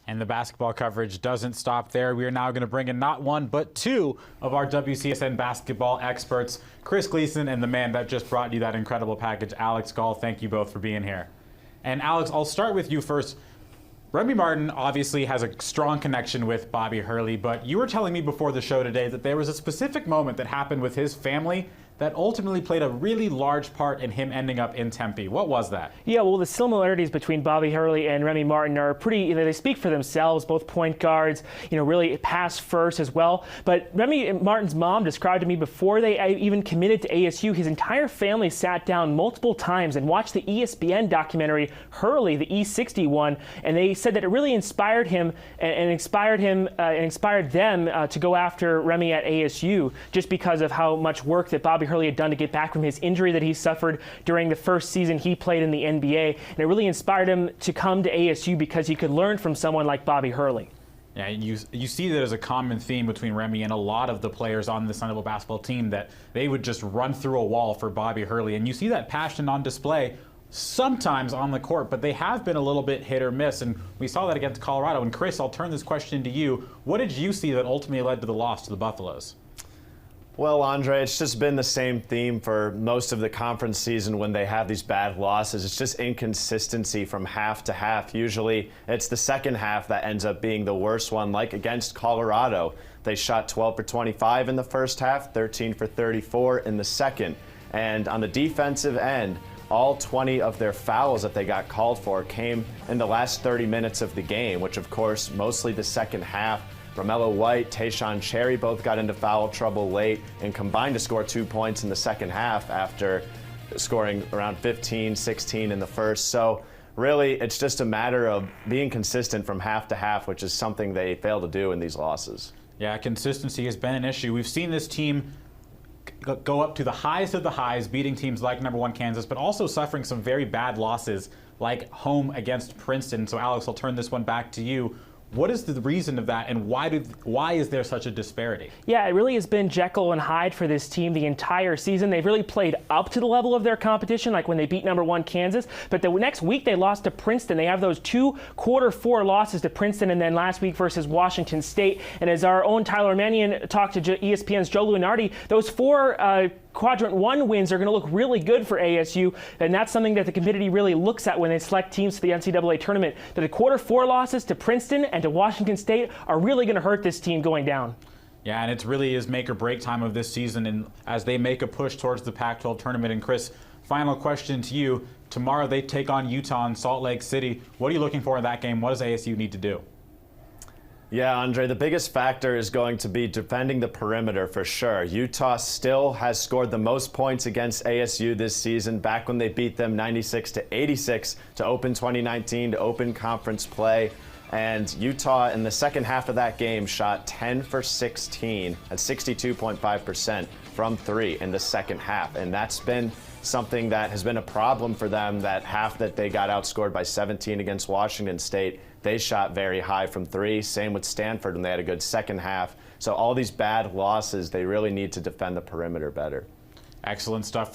And the basketball coverage doesn't stop there. We are now going to bring in not one, but two of our WCSN basketball experts, Chris Gleason and the man that just brought you that incredible package, Alex Gaul. Thank you both for being here. And Alex, I'll start with you first. Remy Martin obviously has a strong connection with Bobby Hurley, but you were telling me before the show today that there was a specific moment that happened with his family that ultimately played a really large part in him ending up in Tempe. What was that? Yeah, well, the similarities between Bobby Hurley and Remy Martin are pretty, they speak for themselves, both point guards, really pass first as well. But Remy Martin's mom described to me before they even committed to ASU, his entire family sat down multiple times and watched the ESPN documentary Hurley, the E60 one, and they said that it really inspired him and inspired them to go after Remy at ASU, just because of how much work that Bobby Hurley had done to get back from his injury that he suffered during the first season he played in the NBA. And it really inspired him to come to ASU because he could learn from someone like Bobby Hurley. Yeah, you see that as a common theme between Remy and a lot of the players on the Sun Devil basketball team, that they would just run through a wall for Bobby Hurley. And you see that passion on display sometimes on the court, but they have been a little bit hit or miss, and we saw that against Colorado. And Chris, I'll turn this question to you. What did you see that ultimately led to the loss to the Buffaloes? Well, Andre, it's just been the same theme for most of the conference season when they have these bad losses. It's just inconsistency from half to half. Usually it's the second half that ends up being the worst one, like against Colorado. They shot 12 for 25 in the first half, 13 for 34 in the second. And on the defensive end, all 20 of their fouls that they got called for came in the last 30 minutes of the game, which of course, mostly the second half. Romello White, Tayshaun Cherry both got into foul trouble late and combined to score 2 points in the second half after scoring around 15, 16 in the first. So really, it's just a matter of being consistent from half to half, which is something they fail to do in these losses. Yeah, consistency has been an issue. We've seen this team go up to the highest of the highs, beating teams like #1 Kansas, but also suffering some very bad losses like home against Princeton. So Alex, I'll turn this one back to you. What is the reason of that, and why is there such a disparity? Yeah, it really has been Jekyll and Hyde for this team the entire season. They've really played up to the level of their competition, like when they beat #1 Kansas. But the next week they lost to Princeton. They have those 2 quarter-4 losses to Princeton, and then last week versus Washington State. And as our own Tyler Mannion talked to ESPN's Joe Lunardi, those 4 Quadrant 1 wins are going to look really good for ASU, and that's something that the committee really looks at when they select teams for the NCAA tournament. That the quarter-4 losses to Princeton and to Washington State are really going to hurt this team going down. Yeah, and it really is make or break time of this season, and as they make a push towards the Pac-12 tournament. And Chris, final question to you. Tomorrow they take on Utah in Salt Lake City. What are you looking for in that game? What does ASU need to do? Yeah, Andre, the biggest factor is going to be defending the perimeter for sure. Utah still has scored the most points against ASU this season, back when they beat them 96-86 to open 2019, to open conference play. And Utah, in the second half of that game, shot 10 for 16 at 62.5% from 3 in the second half. And that's been something that has been a problem for them. That half that they got outscored by 17 against Washington State, they shot very high from 3. Same with Stanford when they had a good second half. So all these bad losses, they really need to defend the perimeter better. Excellent stuff.